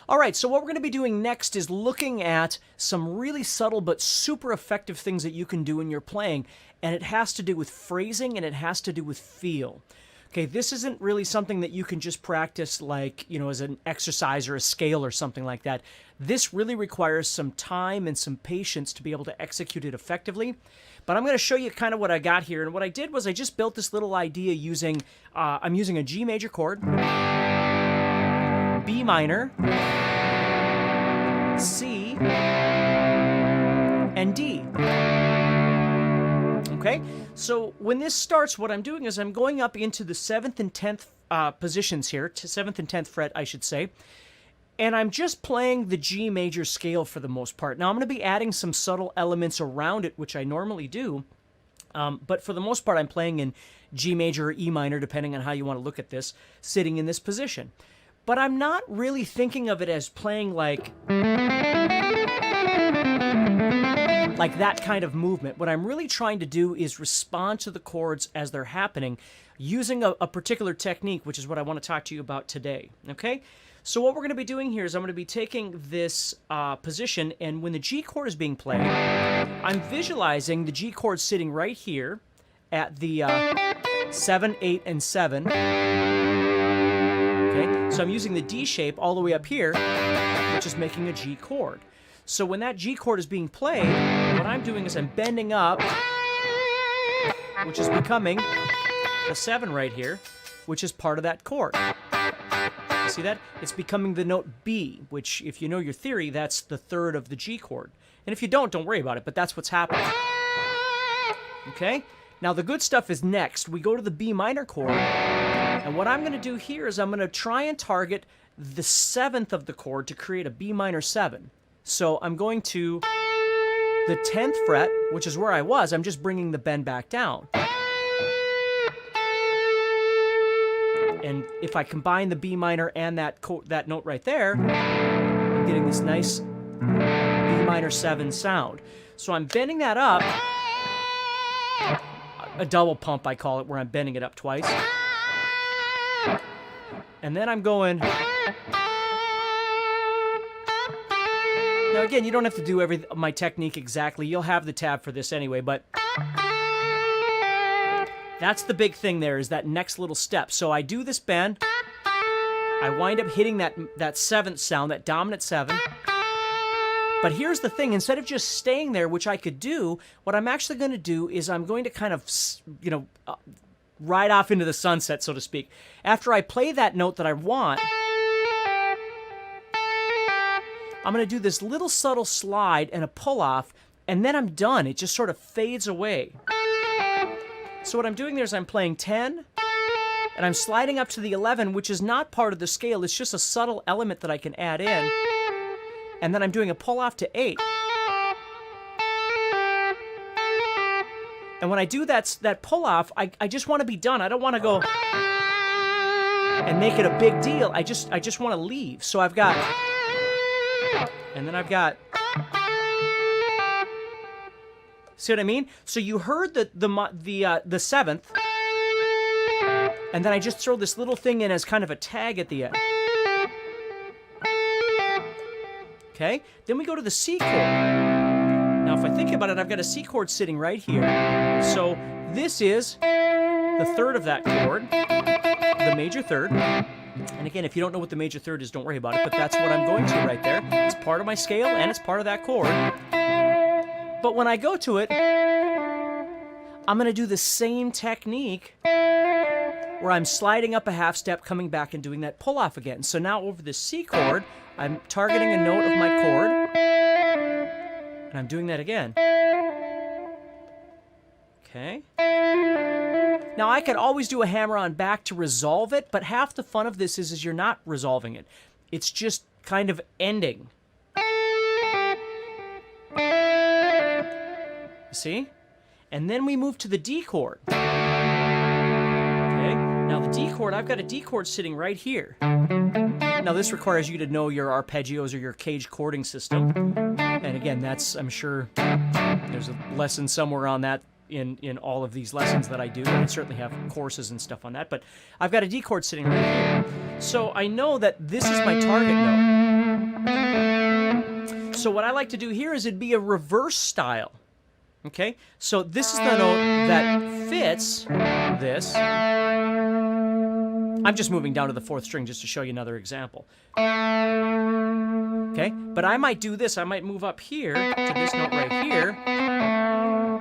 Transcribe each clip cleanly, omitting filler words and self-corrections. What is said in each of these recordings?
All right, so what we're going to be doing next is looking at some really subtle but super effective things that you can do in your playing, and it has to do with phrasing and it has to do with feel. Okay, this isn't really something that you can just practice like, as an exercise or a scale or something like that. This really requires some time and some patience to be able to execute it effectively. But I'm going to show you kind of what I got here. And what I did was I just built this little idea using, I'm using a G major chord, B minor, C, and D. Okay, so when this starts, what I'm doing is I'm going up into the 7th and 10th positions here, to 7th and 10th fret, I should say, and I'm just playing the G major scale for the most part. Now, I'm going to be adding some subtle elements around it, which I normally do, but for the most part, I'm playing in G major or E minor, depending on how you want to look at this, sitting in this position. But I'm not really thinking of it as playing like that kind of movement. What I'm really trying to do is respond to the chords as they're happening using a particular technique, which is what I want to talk to you about today, okay? So what we're going to be doing here is I'm going to be taking this position, and when the G chord is being played, I'm visualizing the G chord sitting right here at the 7, 8, and 7. Okay, so I'm using the D shape all the way up here, which is making a G chord. So when that G chord is being played, what I'm doing is I'm bending up, which is becoming the 7 right here, which is part of that chord. See that? It's becoming the note B, which, if you know your theory, that's the 3rd of the G chord. And if you don't worry about it, but that's what's happening. Okay? Now, the good stuff is next. We go to the B minor chord, and what I'm going to do here is I'm going to try and target the 7th of the chord to create a B minor 7. So I'm going to the 10th fret, which is where I was. I'm just bringing the bend back down. And if I combine the B minor and that note right there, I'm getting this nice B minor 7 sound. So I'm bending that up. A double pump, I call it, where I'm bending it up twice. And then I'm going... Now again, you don't have to do my technique exactly. You'll have the tab for this anyway, but that's the big thing there, is that next little step. So I do this bend. I wind up hitting that 7th sound, that dominant 7. But here's the thing. Instead of just staying there, which I could do, what I'm actually going to do is I'm going to kind of, ride off into the sunset, so to speak. After I play that note that I want, I'm going to do this little subtle slide and a pull-off, and then I'm done. It just sort of fades away. So what I'm doing there is I'm playing 10, and I'm sliding up to the 11, which is not part of the scale. It's just a subtle element that I can add in. And then I'm doing a pull-off to 8. And when I do that pull-off, I just want to be done. I don't want to go and make it a big deal. I just want to leave. So I've got... And then I've got... See what I mean? So you heard the 7th, and then I just throw this little thing in as kind of a tag at the end. Okay? Then we go to the C chord. Now, if I think about it, I've got a C chord sitting right here. So this is the 3rd of that chord, the major 3rd. And again, if you don't know what the major 3rd is, don't worry about it, but that's what I'm going to right there. It's part of my scale, and it's part of that chord. But when I go to it, I'm going to do the same technique where I'm sliding up a half step, coming back and doing that pull-off again. So now over the C chord, I'm targeting a note of my chord, and I'm doing that again. Okay. Now, I could always do a hammer-on back to resolve it, but half the fun of this is you're not resolving it. It's just kind of ending. See? And then we move to the D chord. Okay? Now the D chord, I've got a D chord sitting right here. Now this requires you to know your arpeggios or your cage chording system. And again, I'm sure there's a lesson somewhere on that in all of these lessons that I do. And I certainly have courses and stuff on that. But I've got a D chord sitting right here. So I know that this is my target note. So what I like to do here is it'd be a reverse style. Okay? So this is the note that fits this. I'm just moving down to the 4th string just to show you another example. Okay? But I might do this. I might move up here to this note right here.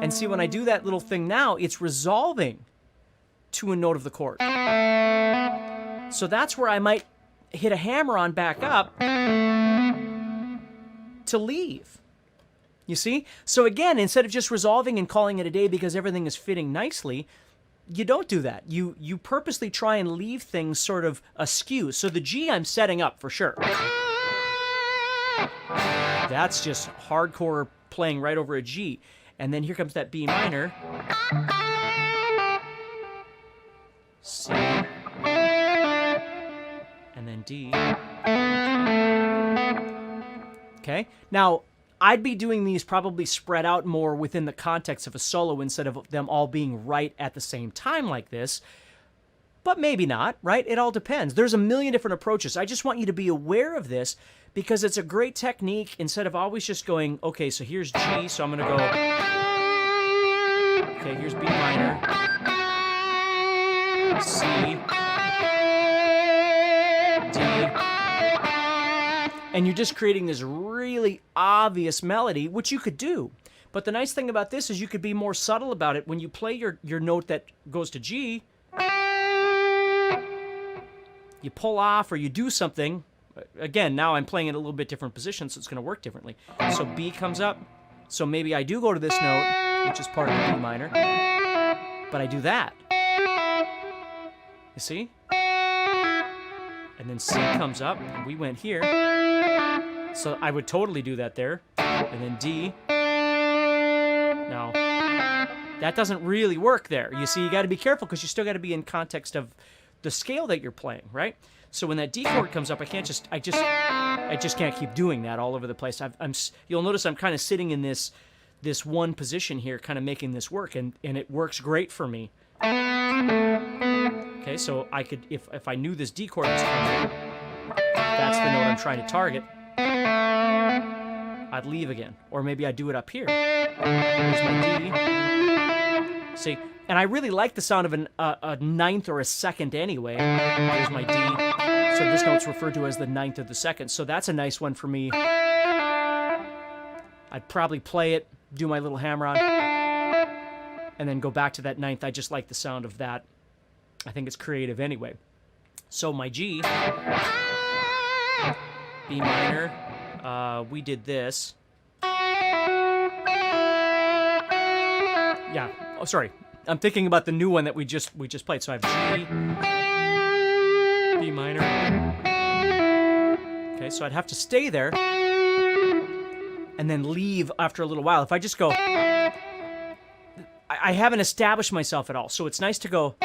And see, when I do that little thing now, it's resolving to a note of the chord. So that's where I might hit a hammer on back up to leave. You see? So again, instead of just resolving and calling it a day because everything is fitting nicely, you don't do that. You purposely try and leave things sort of askew. So the G I'm setting up for sure. That's just hardcore playing right over a G. And then here comes that B minor. C. And then D. Okay? Now, I'd be doing these probably spread out more within the context of a solo instead of them all being right at the same time like this. But maybe not, right? It all depends. There's a million different approaches. I just want you to be aware of this because it's a great technique instead of always just going, okay, so here's G, so I'm going to go, okay, here's B minor, C, D, and you're just creating this really obvious melody, which you could do. But the nice thing about this is you could be more subtle about it. When you play your note that goes to G, you pull off or you do something. Again, now I'm playing in a little bit different position, so it's going to work differently. So B comes up. So maybe I do go to this note, which is part of the B minor, but I do that. You see? And then C comes up, and we went here. So I would totally do that there. And then D. Now, that doesn't really work there. You see, you got to be careful because you still got to be in context of the scale that you're playing, right? So when that D chord comes up, I just can't keep doing that all over the place. You'll notice I'm kind of sitting in this one position here, kind of making this work, and it works great for me. Okay, so I could, if I knew this D chord was coming, that's the note I'm trying to target, I'd leave again. Or maybe I'd do it up here. Here's my D. See? And I really like the sound of a ninth or a second anyway. Here's my D. So this note's referred to as the ninth or the second. So that's a nice one for me. I'd probably play it, do my little hammer on, and then go back to that ninth. I just like the sound of that. I think it's creative anyway. So my G, B minor, we did this. Yeah, oh, sorry. I'm thinking about the new one that we just played. So I have G, B minor. Okay, so I'd have to stay there and then leave after a little while. If I just go, I haven't established myself at all. So it's nice to go,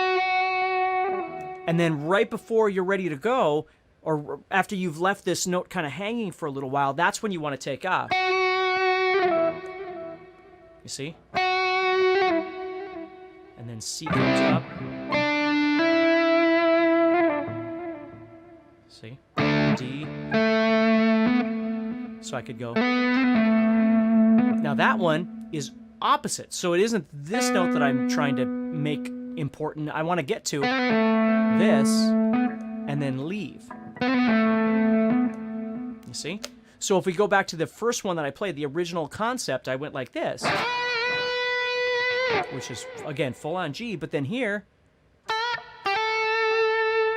and then right before you're ready to go, or after you've left this note kind of hanging for a little while, that's when you want to take off. You see? And then C comes up. See? D. So I could go. Now that one is opposite. So it isn't this note that I'm trying to make important. I want to get to this and then leave. You see? So if we go back to the first one that I played, the original concept, I went like this, which is, again, full on G, but then here,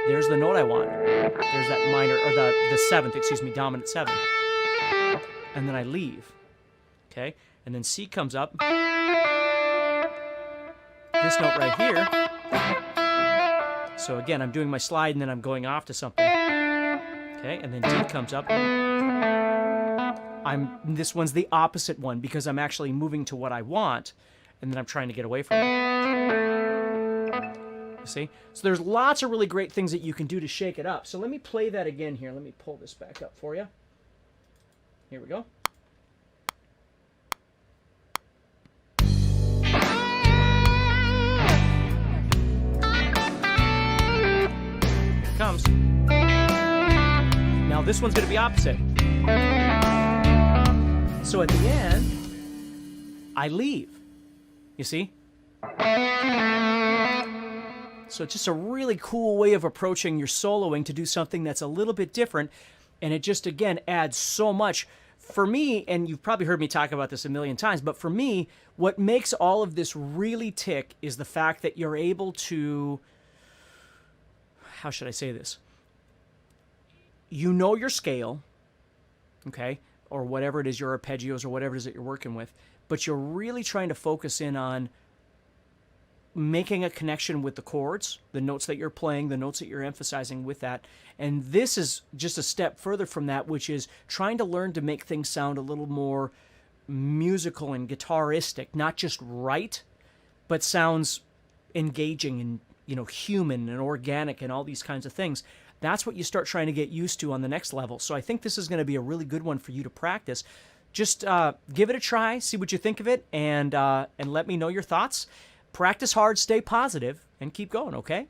there's the note I want. There's that minor, or the seventh, excuse me, dominant seven. And then I leave, okay? And then C comes up. This note right here. So again, I'm doing my slide and then I'm going off to something. Okay, and then D comes up. This one's the opposite one because I'm actually moving to what I want, and then I'm trying to get away from it. You see? So there's lots of really great things that you can do to shake it up. So let me play that again here. Let me pull this back up for you. Here we go. Here it comes. Now this one's going to be opposite. So at the end, I leave. You see? So it's just a really cool way of approaching your soloing to do something that's a little bit different. And it just, again, adds so much. For me, and you've probably heard me talk about this a million times, but for me, what makes all of this really tick is the fact that you're able to, how should I say this? You know your scale, okay, or whatever it is, your arpeggios or whatever it is that you're working with, but you're really trying to focus in on making a connection with the chords, the notes that you're playing, the notes that you're emphasizing with that. And this is just a step further from that, which is trying to learn to make things sound a little more musical and guitaristic, not just right, but sounds engaging and, you know, human and organic and all these kinds of things. That's what you start trying to get used to on the next level. So I think this is going to be a really good one for you to practice. Just give it a try, see what you think of it, and let me know your thoughts. Practice hard, stay positive, and keep going, okay?